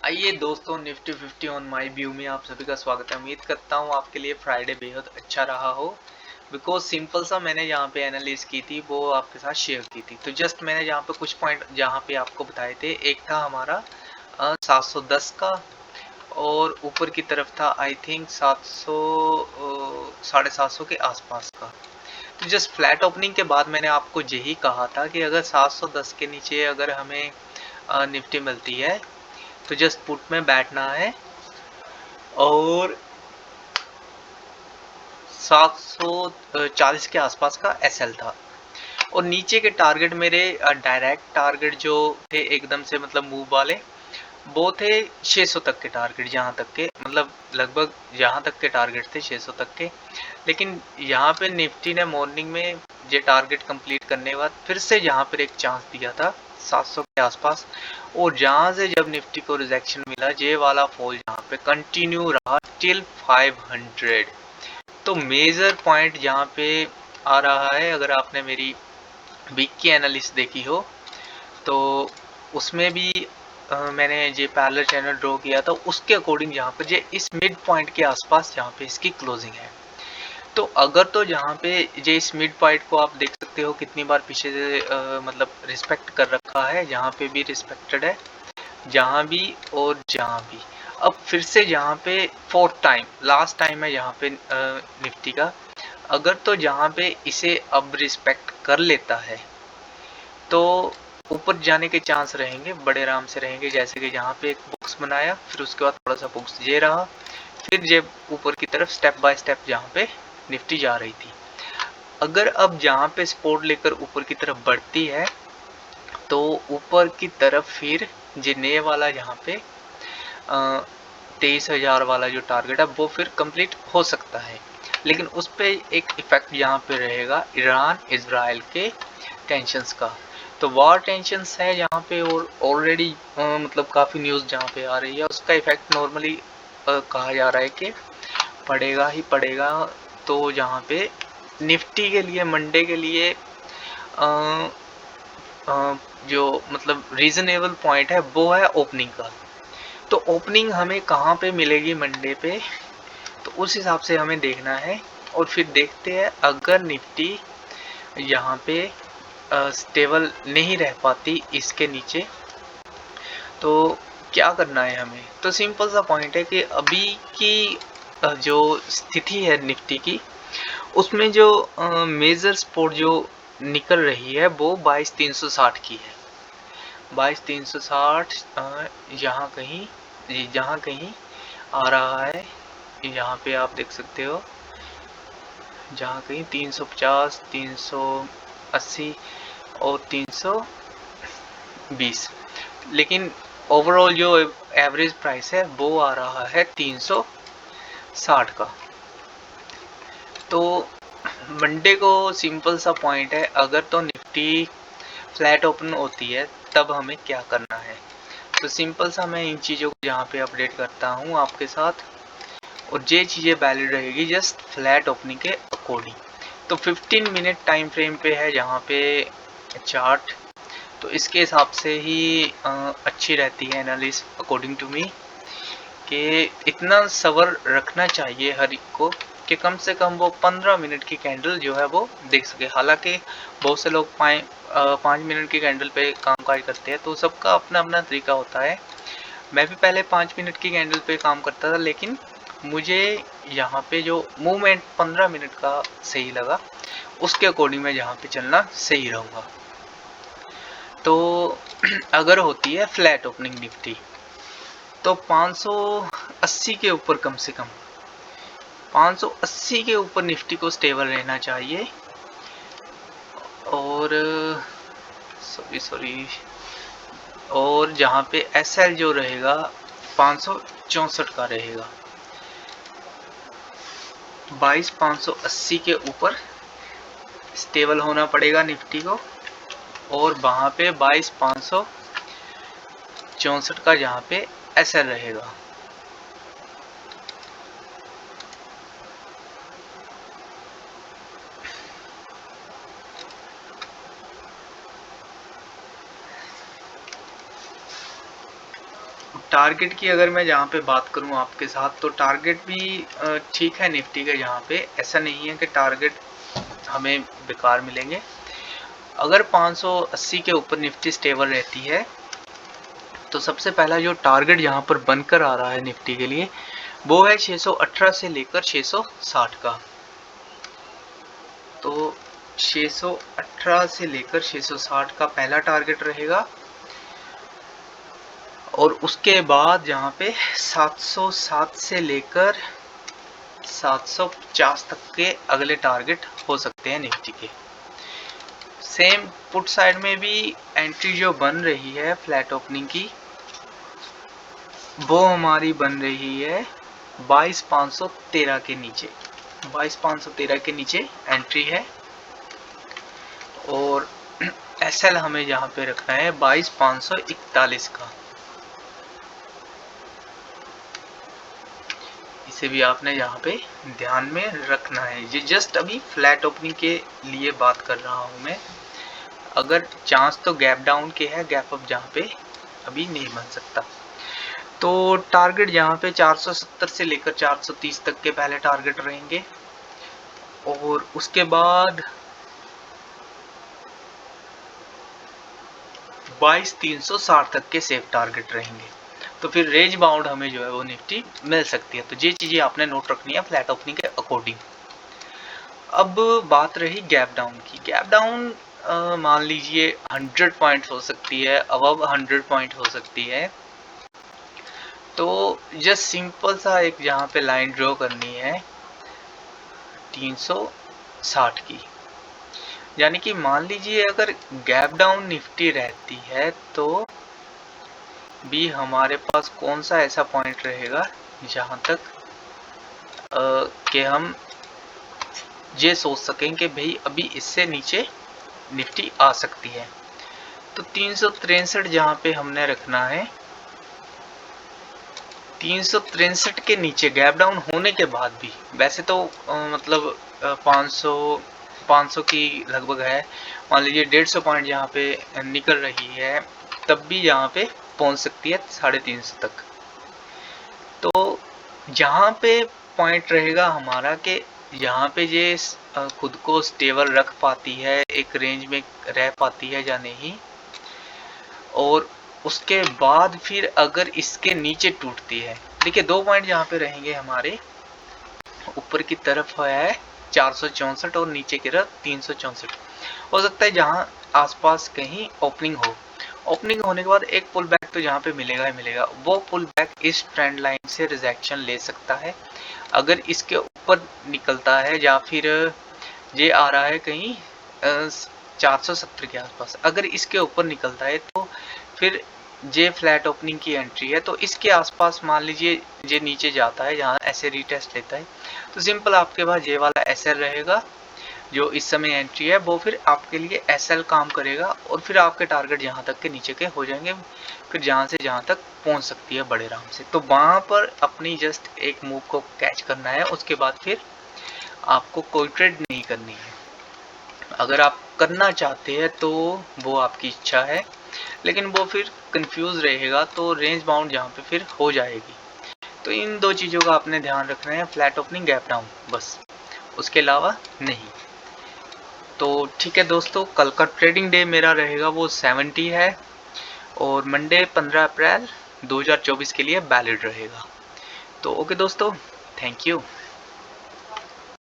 आइए दोस्तों, Nifty 50 on my view में आप सभी का स्वागत है। उम्मीद करता हूँ आपके लिए फ्राइडे बेहद अच्छा रहा हो। बिकॉज सिंपल सा मैंने यहाँ पे एनालिस की थी वो आपके साथ शेयर की थी। तो जस्ट मैंने यहाँ पे कुछ पॉइंट जहाँ पे आपको बताए थे। एक था हमारा 710 का और ऊपर की तरफ था आई थिंक 700 के आसपास का। तो जस्ट फ्लैट ओपनिंग के बाद मैंने आपको यही कहा था कि अगर 710 के नीचे अगर हमें निफ्टी मिलती है तो जस्ट पुट में बैठना है और 740 के आसपास का एसएल था। और नीचे के टारगेट मेरे डायरेक्ट टारगेट जो थे एकदम से मतलब मूव वाले वो थे 600 तक के टारगेट, जहाँ तक के मतलब लगभग जहाँ तक के टारगेट थे 600 तक के। लेकिन यहाँ पे निफ्टी ने मॉर्निंग में ये टारगेट कंप्लीट करने के बाद फिर से यहाँ पर एक चांस दिया था 700 के आसपास, और जहाँ से जब निफ्टी को रिजेक्शन मिला ये वाला फॉल यहाँ पे कंटिन्यू रहा टिल 500। तो मेजर पॉइंट यहाँ पे आ रहा है, अगर आपने मेरी वीक की एनालिसिस देखी हो तो उसमें भी मैंने ये पैरेलल चैनल ड्रॉ किया था, उसके अकॉर्डिंग यहाँ पे ये इस मिड पॉइंट के आसपास यहाँ पे इसकी क्लोजिंग है। तो अगर तो जहाँ पे ये इस मिड पॉइंट को आप देख सकते हो कितनी बार पीछे से मतलब रिस्पेक्ट कर रखा है, यहाँ पे भी रिस्पेक्टेड है, जहाँ भी और जहाँ भी। अब फिर से यहाँ पे फोर्थ टाइम लास्ट टाइम है यहाँ पे निफ्टी का। अगर तो जहाँ पे इसे अब रिस्पेक्ट कर लेता है तो ऊपर जाने के चांस रहेंगे, बड़े आराम से रहेंगे। जैसे कि यहाँ पे एक बॉक्स बनाया, फिर उसके बाद थोड़ा सा बॉक्स ये रहा, फिर ये ऊपर की तरफ स्टेप बाय स्टेप जहाँ पे निफ्टी जा रही थी। अगर अब जहाँ पे सपोर्ट लेकर ऊपर की तरफ बढ़ती है तो ऊपर की तरफ फिर ये नए वाला यहाँ पे 23,000 वाला जो टारगेट है वो फिर कंप्लीट हो सकता है। लेकिन उस पर एक इफेक्ट यहाँ पे रहेगा ईरान इजराइल के टेंशंस का। तो वॉर टेंशंस है यहाँ पे और ऑलरेडी मतलब काफ़ी न्यूज़ जहाँ पे आ रही है, उसका इफेक्ट नॉर्मली कहा जा रहा है कि पड़ेगा ही पड़ेगा। तो जहाँ पे निफ्टी के लिए मंडे के लिए आ, जो मतलब रीजनेबल पॉइंट है वो है ओपनिंग का। तो ओपनिंग हमें कहाँ पे मिलेगी मंडे पे, तो उस हिसाब से हमें देखना है। और फिर देखते हैं अगर निफ्टी यहाँ पे स्टेबल नहीं रह पाती इसके नीचे तो क्या करना है हमें। तो सिंपल सा पॉइंट है कि अभी की जो स्थिति है निफ्टी की, उसमें जो मेजर सपोर्ट जो निकल रही है वो 22,360 की है। 22,360 जहाँ कहीं आ रहा है, यहाँ पे आप देख सकते हो, जहाँ कहीं 350, 380 और 320। लेकिन ओवरऑल जो एवरेज प्राइस है वो आ रहा है 360 का। तो मंडे को सिंपल सा पॉइंट है, अगर तो निफ्टी फ्लैट ओपन होती है तब हमें क्या करना है। तो सिंपल सा मैं इन चीज़ों को यहाँ पे अपडेट करता हूँ आपके साथ, और ये चीज़ें वैलिड रहेगी जस्ट फ्लैट ओपनिंग के अकॉर्डिंग। तो 15 मिनट टाइम फ्रेम पे है जहाँ पे चार्ट, तो इसके हिसाब से ही अच्छी रहती है एनालिसिस अकॉर्डिंग टू मी, कि इतना सबर रखना चाहिए हर एक को कि कम से कम वो 15 मिनट की कैंडल जो है वो देख सके। हालांकि बहुत से लोग 5 मिनट की कैंडल पे काम काज करते हैं, तो सबका अपना अपना तरीका होता है। मैं भी पहले 5 मिनट की कैंडल पे काम करता था, लेकिन मुझे यहाँ पे जो मूवमेंट 15 मिनट का सही लगा, उसके अकॉर्डिंग मैं यहाँ पे चलना सही रहूँगा। तो अगर होती है फ्लैट ओपनिंग निफ्टी तो 580 के ऊपर, कम से कम 580 के ऊपर निफ्टी को स्टेबल रहना चाहिए। और सॉरी और जहाँ पे एसएल जो रहेगा 564 का रहेगा। 22,580 के ऊपर स्टेबल होना पड़ेगा निफ्टी को, और वहाँ पे 22,564 का जहाँ पे एसएल रहेगा। टारगेट की अगर मैं जहाँ पे बात करूँ आपके साथ, तो टारगेट भी ठीक है निफ्टी के यहाँ पे, ऐसा नहीं है कि टारगेट हमें बेकार मिलेंगे। अगर 580 के ऊपर निफ्टी स्टेबल रहती है तो सबसे पहला जो टारगेट यहाँ पर बनकर आ रहा है निफ्टी के लिए वो है 618 से लेकर 660 का। तो 618 से लेकर 660 का पहला टारगेट रहेगा, और उसके बाद यहाँ पे 707 से लेकर 750 तक के अगले टारगेट हो सकते हैं निफ्टी के। सेम पुट साइड में भी एंट्री जो बन रही है फ्लैट ओपनिंग की, वो हमारी बन रही है 22,513 के नीचे। 22,513 के नीचे एंट्री है, और एसएल हमें यहाँ पे रखना है 22,541 का। इसे भी आपने यहाँ पे ध्यान में रखना है। ये जस्ट अभी फ्लैट ओपनिंग के लिए बात कर रहा हूँ मैं। अगर चांस तो गैप डाउन के है, गैप अप जहाँ पे अभी नहीं बन सकता। तो टारगेट यहाँ पे 470 से लेकर 430 तक के पहले टारगेट रहेंगे, और उसके बाद 22,360 तक के सेफ टारगेट रहेंगे। तो फिर रेंज बाउंड हमें जो है वो निफ्टी मिल सकती है। तो ये चीजें आपने नोट रखनी है फ्लैट ओपनिंग के अकॉर्डिंग। अब बात रही गैप डाउन की। गैप डाउन मान लीजिए 100 पॉइंट हो सकती है, अबव 100 पॉइंट हो सकती है। तो जस्ट सिंपल सा एक यहाँ पे लाइन ड्रॉ करनी है 360 की, यानी कि मान लीजिए अगर गैप डाउन निफ्टी रहती है तो भी हमारे पास कौन सा ऐसा पॉइंट रहेगा जहां तक कि हम ये सोच सकें कि भाई अभी इससे नीचे निफ्टी आ सकती है। तो 363 जहां पे हमने रखना है, 363 के नीचे गैप डाउन होने के बाद भी, वैसे तो मतलब 500 की लगभग है, मान लीजिए 150 पॉइंट यहाँ पे निकल रही है, तब भी यहाँ पे पहुंच सकती है 350 तक। तो जहाँ पे पॉइंट रहेगा हमारा कि यहाँ पे ये खुद को स्टेबल रख पाती है, एक रेंज में रह पाती है या नहीं, और उसके बाद फिर अगर इसके नीचे टूटती है, देखिए 2 पॉइंट यहाँ पे रहेंगे हमारे, ऊपर की तरफ है 464 और नीचे की तरफ 364। हो सकता है जहाँ आसपास कहीं ओपनिंग हो, ओपनिंग होने के बाद एक पुल बैक तो जहाँ पे मिलेगा ही मिलेगा। वो पुल बैक इस ट्रेंड लाइन से रिजेक्शन ले सकता है। अगर इसके ऊपर निकलता है या फिर ये आ रहा है कहीं 470 के आसपास, अगर इसके ऊपर निकलता है तो फिर जे फ्लैट ओपनिंग की एंट्री है। तो इसके आसपास मान लीजिए जे नीचे जाता है जहाँ ऐसे रीटेस्ट लेता है, तो सिंपल आपके पास ये वाला एसएल रहेगा जो इस समय एंट्री है, वो फिर आपके लिए एसएल काम करेगा, और फिर आपके टारगेट यहाँ तक के नीचे के हो जाएंगे, फिर जहाँ से जहाँ तक पहुँच सकती है बड़े आराम से। तो वहाँ पर अपनी जस्ट एक मूव को कैच करना है, उसके बाद फिर आपको कोई ट्रेड नहीं करनी है। अगर आप करना चाहते हैं तो वो आपकी इच्छा है, लेकिन वो फिर कंफ्यूज रहेगा, तो रेंज बाउंड जहाँ पे फिर हो जाएगी। तो इन 2 चीज़ों का आपने ध्यान रखना है, फ्लैट ओपनिंग गैप डाउन, बस उसके अलावा नहीं। तो ठीक है दोस्तों, कल का ट्रेडिंग डे मेरा रहेगा वो 70 है, और मंडे 15 अप्रैल 2024 के लिए वैलिड रहेगा। तो ओके दोस्तों, थैंक यू।